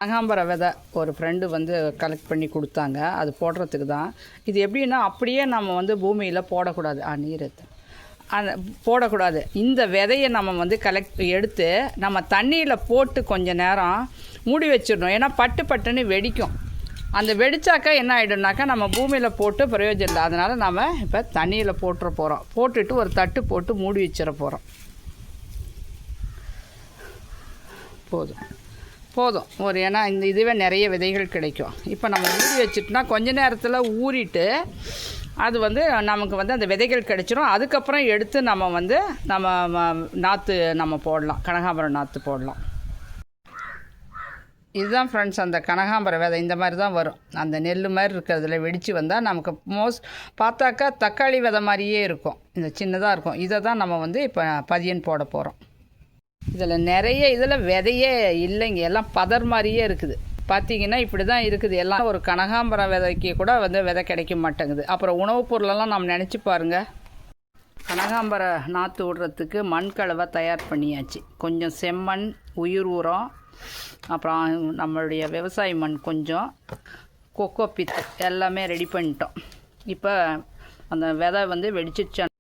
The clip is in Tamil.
கனகாம்பர விதை ஒரு ஃப்ரெண்டு வந்து கலெக்ட் பண்ணி கொடுத்தாங்க. அது போடுறதுக்கு தான். இது எப்படின்னா அப்படியே நம்ம வந்து பூமியில் போடக்கூடாது. நீர் அந்த போடக்கூடாது. இந்த விதையை நம்ம வந்து எடுத்து நம்ம தண்ணியில் போட்டு கொஞ்சம் நேரம் மூடி வச்சிடணும். ஏன்னா பட்டுன்னு வெடிக்கும். அந்த வெடித்தாக்கா என்ன ஆகிடும்னாக்கா நம்ம பூமியில் போட்டு பிரயோஜனம் இல்லை. அதனால் நம்ம இப்போ தண்ணியில் போட்டுற போகிறோம். போட்டுட்டு ஒரு தட்டு போட்டு மூடி வச்சிட போகிறோம். போதும் ஏன்னா இதுவே நிறைய விதைகள் கிடைக்கும். இப்போ நம்ம மூடி வச்சுட்டோம்னா கொஞ்ச நேரத்தில் ஊறிட்டு அது வந்து நமக்கு வந்து அந்த விதைகள் கிடைச்சிரும். அதுக்கப்புறம் எடுத்து நம்ம நாற்று நம்ம போடலாம். கனகாம்பரம் நாற்று போடலாம். இதுதான் ஃப்ரெண்ட்ஸ் அந்த கனகாம்பர விதை. இந்த மாதிரி தான் வரும். அந்த நெல் மாதிரி இருக்கிறதுல வெடித்து வந்தால் நமக்கு பார்த்தாக்கா தக்காளி விதை மாதிரியே இருக்கும். இந்த சின்னதாக இருக்கும். இதை தான் நம்ம வந்து இப்போ பதியன் போட போகிறோம். இதில் விதையே இல்லைங்க. எல்லாம் பதர் மாதிரியே இருக்குது. பார்த்தீங்கன்னா இப்படி தான் இருக்குது. எல்லாம் ஒரு கனகாம்பரம் விதைக்கு கூட வந்து விதை கிடைக்க மாட்டேங்குது. அப்புறம் உணவுப் பொருளெல்லாம் நம்ம நினச்சி பாருங்கள். கனகாம்பர நாற்று விடுறதுக்கு மண்கலவை தயார் பண்ணியாச்சு. கொஞ்சம் செம்மண், உயிர் உரம், அப்புறம் நம்மளுடைய விவசாய மண் கொஞ்சம், கொக்கோ பித்து எல்லாமே ரெடி பண்ணிட்டோம். இப்போ அந்த விதை வந்து வெடிச்சிடுச்சு.